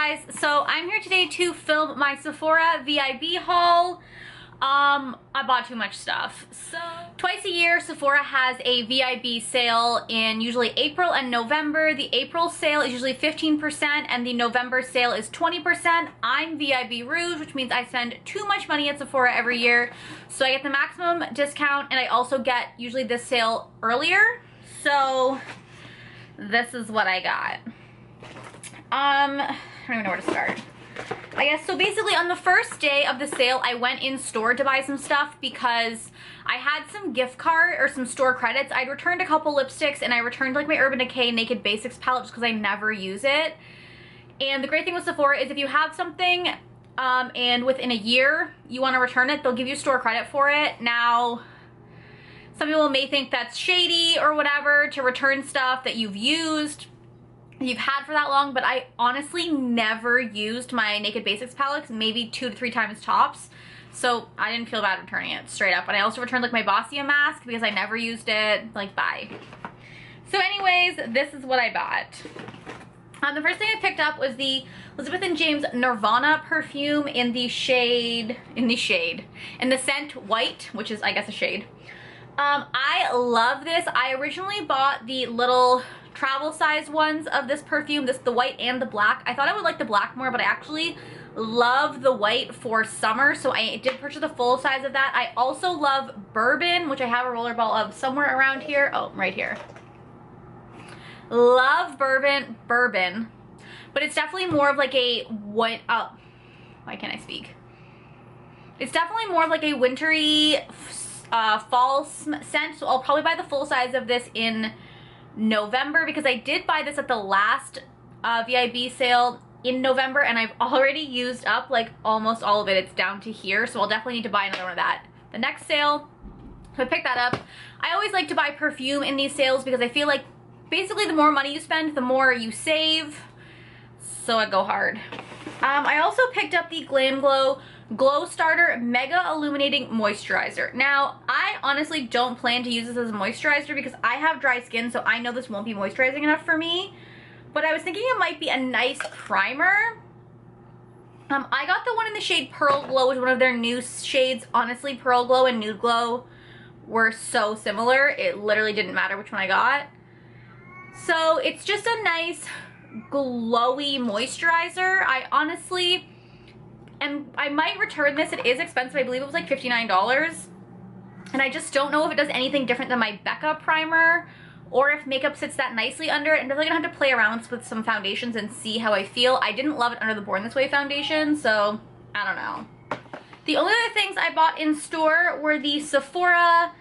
guys? So I'm here today to film my Sephora VIB haul. I bought too much stuff. So twice a year Sephora has a VIB sale in usually April and November. The April sale is usually 15% and the November sale is 20%. I'm VIB Rouge, which means I spend too much money at Sephora every year. So I get the maximum discount and I also get usually this sale earlier. So this is what I got. I don't even know where to start. I guess, so basically on the first day of the sale, I went in store to buy some stuff because I had some gift card or some store credits. I'd returned a couple lipsticks and I returned like my Urban Decay Naked Basics palette just because I never use it. And the great thing with Sephora is if you have something and within a year you want to return it, they'll give you store credit for it. Now, some people may think that's shady or whatever to return stuff that you've used, you've had for that long, but I honestly never used my Naked Basics palette, maybe 2 to 3 times tops. So I didn't feel bad returning it straight up. And I also returned like my Bossia mask because I never used it, like bye. So anyways, this is what I bought. The first thing I picked up was the Elizabeth & James Nirvana perfume in the scent White, which is I guess a shade. I love this. I originally bought the little travel size ones of this perfume, the white and the black. I thought I would like the black more, but I actually love the white for summer, so I did purchase the full size of that. I also love Bourbon, which I have a roller ball of somewhere around here. Oh, right here. Love Bourbon, but it's definitely more of like a what? Oh, why can't I speak? It's definitely more of like a wintry fall scent, so I'll probably buy the full size of this in November because I did buy this at the last VIB sale in November and I've already used up like almost all of it. It's down to here, so I'll definitely need to buy another one of that. The next sale, so I picked that up. I always like to buy perfume in these sales because I feel like basically the more money you spend, the more you save, so I go hard. I also picked up the Glamglow Glow Starter Mega Illuminating Moisturizer. Now, I honestly don't plan to use this as a moisturizer because I have dry skin, so I know this won't be moisturizing enough for me. But I was thinking it might be a nice primer. I got the one in the shade Pearl Glow, which is one of their new shades. Honestly, Pearl Glow and Nude Glow were so similar. It literally didn't matter which one I got. So it's just a nice glowy moisturizer. I honestly... and I might return this. It is expensive. I believe it was like $59. And I just don't know if it does anything different than my Becca primer or if makeup sits that nicely under it. I'm definitely gonna have to play around with some foundations and see how I feel. I didn't love it under the Born This Way foundation, so I don't know. The only other things I bought in store were the Sephora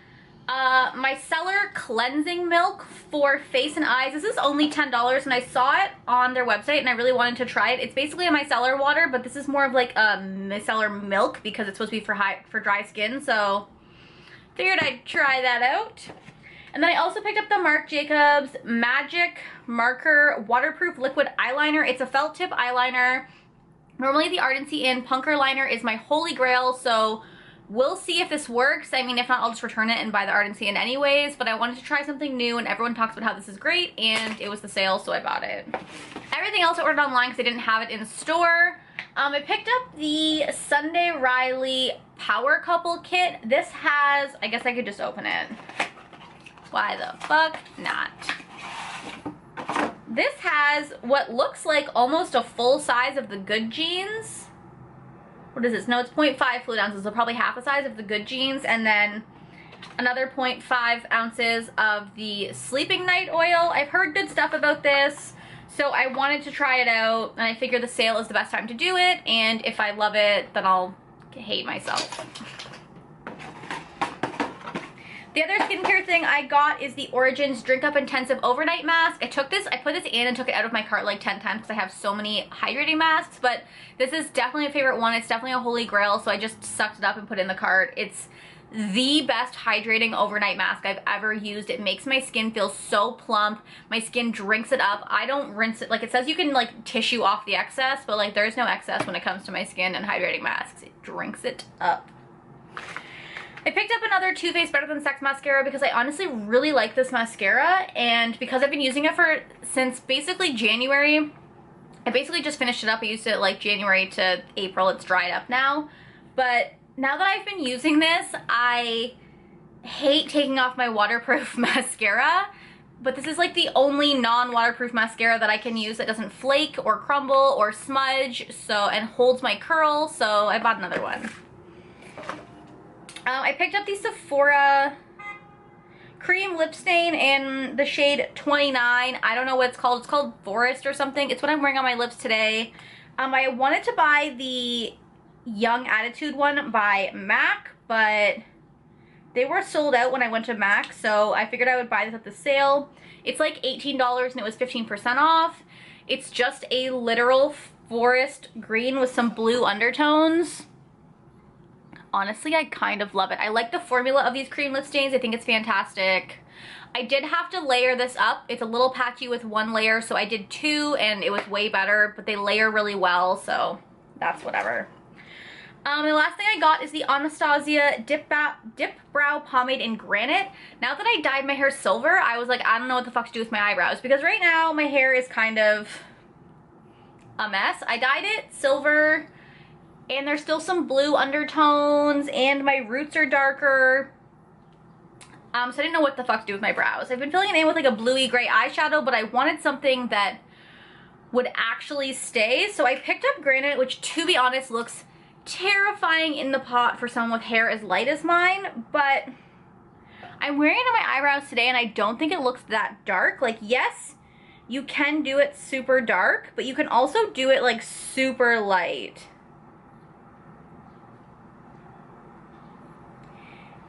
Micellar Cleansing Milk for face and eyes. This is only $10 and I saw it on their website and I really wanted to try it. It's basically a micellar water, but this is more of like a micellar milk because it's supposed to be for dry skin, so figured I'd try that out. And then I also picked up the Marc Jacobs Magic Marker Waterproof Liquid Eyeliner. It's a felt tip eyeliner. Normally the Ardency in Punker Liner is my holy grail, so we'll see if this works. I mean, if not, I'll just return it and buy the Ardency in anyways, but I wanted to try something new and everyone talks about how this is great and it was the sale, so I bought it. Everything else I ordered online because I didn't have it in store. I picked up the Sunday Riley Power Couple Kit. This has, I guess I could just open it. Why the fuck not? This has what looks like almost a full size of the Good Jeans. What is this? No, it's 0.5 fluid ounces, so probably half the size of the Good Jeans, and then another 0.5 ounces of the Sleeping Night oil. I've heard good stuff about this, so I wanted to try it out, and I figure the sale is the best time to do it, and if I love it, then I'll hate myself. The other skincare thing I got is the Origins Drink Up Intensive Overnight Mask. I put this in and took it out of my cart like 10 times because I have so many hydrating masks, but this is definitely a favorite one. It's definitely a holy grail, so I just sucked it up and put it in the cart. It's the best hydrating overnight mask I've ever used. It makes my skin feel so plump. My skin drinks it up. I don't rinse it. Like, it says you can like tissue off the excess, but like there's no excess when it comes to my skin and hydrating masks. It drinks it up. I picked up another Too Faced Better Than Sex Mascara because I honestly really like this mascara, and because I've been using it since basically January I basically just finished it up. I used it like January to April. It's dried up now. But now that I've been using this, I hate taking off my waterproof mascara. But this is like the only non-waterproof mascara that I can use that doesn't flake or crumble or smudge, and holds my curl, so I bought another one. I picked up the Sephora cream lip stain in the shade 29. I don't know what it's called. It's called Forest or something. It's what I'm wearing on my lips today. I wanted to buy the Young Attitude one by MAC, but they were sold out when I went to MAC, so I figured I would buy this at the sale. It's like $18 and it was 15% off. It's just a literal forest green with some blue undertones. Honestly, I kind of love it. I like the formula of these cream lip stains. I think it's fantastic. I did have to layer this up. It's a little patchy with one layer, so I did two and it was way better, but they layer really well, so that's whatever. The last thing I got is the Anastasia Dip Brow Pomade in Granite. Now that I dyed my hair silver, I was like, I don't know what the fuck to do with my eyebrows, because right now my hair is kind of a mess. I dyed it silver, and there's still some blue undertones, and my roots are darker. So I didn't know what the fuck to do with my brows. I've been filling it in with like a bluey gray eyeshadow, but I wanted something that would actually stay. So I picked up Granite, which to be honest looks terrifying in the pot for someone with hair as light as mine, but I'm wearing it on my eyebrows today and I don't think it looks that dark. Like, yes, you can do it super dark, but you can also do it like super light.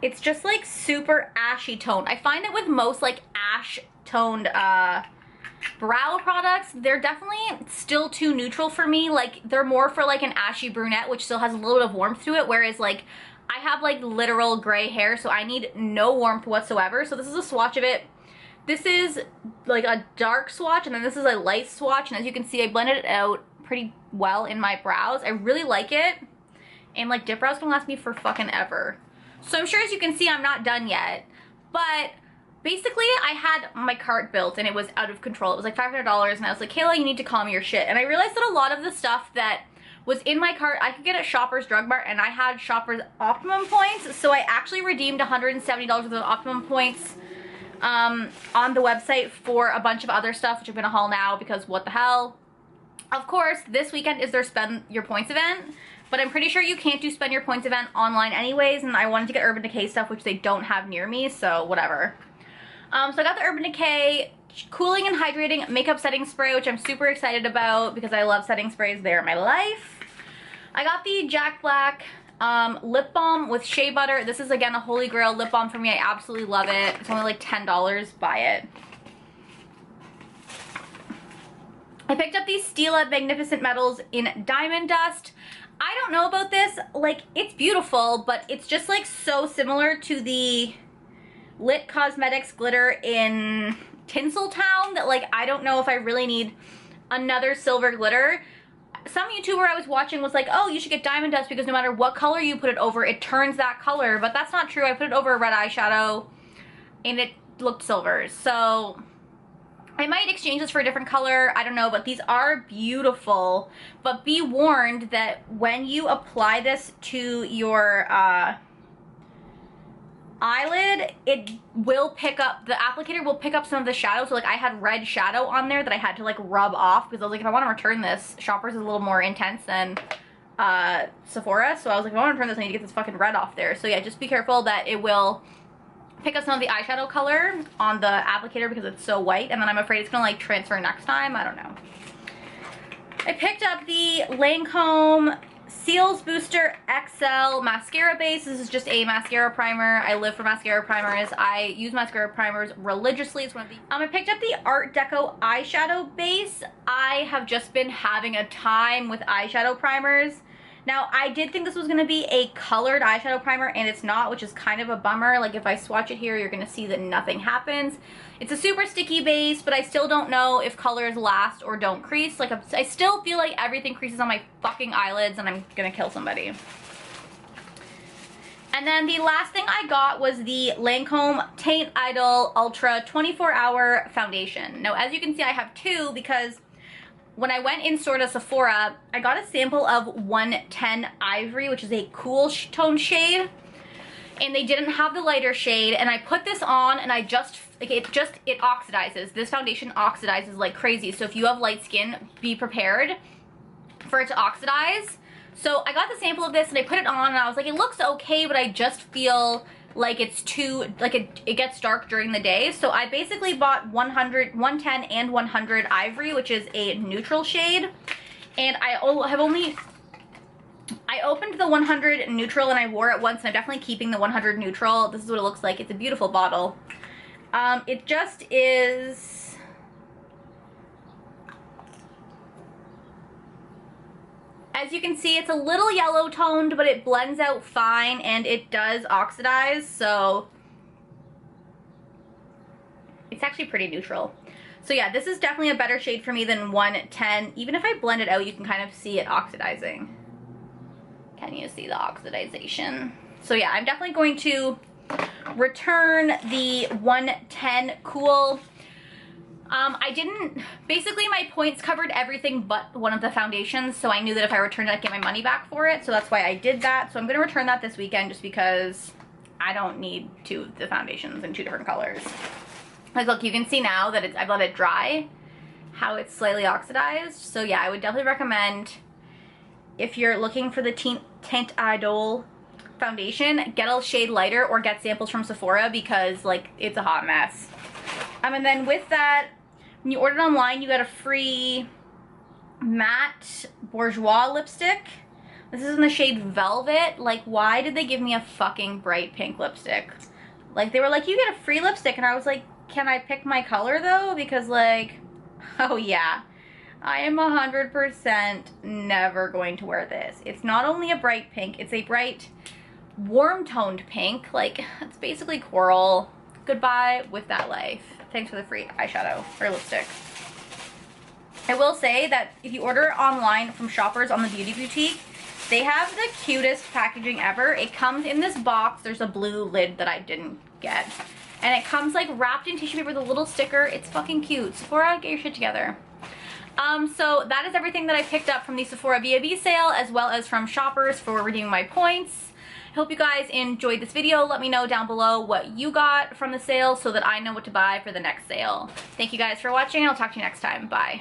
It's just like super ashy toned. I find it with most like ash toned brow products, they're definitely still too neutral for me. Like, they're more for like an ashy brunette, which still has a little bit of warmth to it, whereas like I have like literal gray hair, so I need no warmth whatsoever. So this is a swatch of it. This is like a dark swatch, and then this is a light swatch, and as you can see, I blended it out pretty well in my brows. I really like it, and like dip brows can last me for fucking ever. So I'm sure, as you can see, I'm not done yet, but basically I had my cart built and it was out of control. It was like $500, and I was like, Kayla, you need to calm your shit. And I realized that a lot of the stuff that was in my cart I could get at Shoppers Drug Mart, and I had Shoppers Optimum points, so I actually redeemed $170 worth of Optimum points on the website for a bunch of other stuff, which I'm gonna haul now because what the hell. Of course, this weekend is their Spend Your Points event, but I'm pretty sure you can't do Spend Your Points event online anyways, and I wanted to get Urban Decay stuff, which they don't have near me, so whatever. So I got the Urban Decay Cooling and Hydrating Makeup Setting Spray, which I'm super excited about because I love setting sprays. They're my life. I got the Jack Black lip balm with shea butter. This is, again, a holy grail lip balm for me. I absolutely love it. It's only like $10. Buy it. I picked up these Stila Magnificent Metals in Diamond Dust. I don't know about this. Like, it's beautiful, but it's just like so similar to the Lit Cosmetics glitter in Tinseltown that like I don't know if I really need another silver glitter. Some YouTuber I was watching was like, oh, you should get Diamond Dust because no matter what color you put it over, it turns that color, but that's not true. I put it over a red eyeshadow and it looked silver, so I might exchange this for a different color. I don't know, but these are beautiful. But be warned that when you apply this to your eyelid, it will pick up, the applicator will pick up some of the shadow. So like I had red shadow on there that I had to like rub off because I was like, if I want to return this, Shoppers is a little more intense than Sephora. So I was like, if I want to return this, I need to get this fucking red off there. So yeah, just be careful that it will pick up some of the eyeshadow color on the applicator because it's so white, and then I'm afraid it's gonna like transfer next time. I don't know. I picked up the Lancome Seals Booster XL mascara base. This is just a mascara primer. I live for mascara primers. I use mascara primers religiously. It's one of the I picked up the Art Deco eyeshadow base. I have just been having a time with eyeshadow primers. Now, I did think this was going to be a colored eyeshadow primer, and it's not, which is kind of a bummer. Like, if I swatch it here, you're going to see that nothing happens. It's a super sticky base, but I still don't know if colors last or don't crease. Like, I still feel like everything creases on my fucking eyelids, and I'm going to kill somebody. And then the last thing I got was the Lancome Teint Idole Ultra 24-Hour Foundation. Now, as you can see, I have two because when I went in store to Sephora, I got a sample of 110 Ivory, which is a cool tone shade. And they didn't have the lighter shade, and I put this on and I just, like, it oxidizes. This foundation oxidizes like crazy. So if you have light skin, be prepared for it to oxidize. So I got the sample of this and I put it on and I was like, it looks okay, but I just feel like it's too, like it gets dark during the day. So I basically bought 110 and 100 Ivory, which is a neutral shade. And I opened the 100 neutral and I wore it once, and I'm definitely keeping the 100 neutral. This is what it looks like. It's a beautiful bottle. It just is... As you can see, it's a little yellow toned, but it blends out fine and it does oxidize, so it's actually pretty neutral. So yeah, this is definitely a better shade for me than 110. Even if I blend it out, you can kind of see it oxidizing. Can you see the oxidization? So yeah, I'm definitely going to return the 110 Cool. Basically my points covered everything but one of the foundations, so I knew that if I returned it, I'd get my money back for it, so that's why I did that. So I'm gonna return that this weekend just because I don't need two of the foundations in two different colors. Like, look, you can see now that I've let it dry, how it's slightly oxidized. So yeah, I would definitely recommend, if you're looking for the Teint Idole foundation, get a shade lighter or get samples from Sephora, because like it's a hot mess. And then with that, when you ordered online, you got a free matte bourgeois lipstick. This is in the shade Velvet. Like, why did they give me a fucking bright pink lipstick? Like, they were like, you get a free lipstick, and I was like, can I pick my color though? Because like, oh yeah, I am 100% never going to wear this. It's not only a bright pink, it's a bright warm toned pink. Like, it's basically coral. Goodbye with that life. Thanks for the free eyeshadow or lipstick. I will say that if you order online from Shoppers on the Beauty Boutique, they have the cutest packaging ever. It comes in this box. There's a blue lid that I didn't get. And it comes like wrapped in tissue paper with a little sticker. It's fucking cute. Sephora, get your shit together. So that is everything that I picked up from the Sephora VIB sale, as well as from Shoppers for redeeming my points. I hope you guys enjoyed this video. Let me know down below what you got from the sale so that I know what to buy for the next sale. Thank you guys for watching, and I'll talk to you next time. Bye.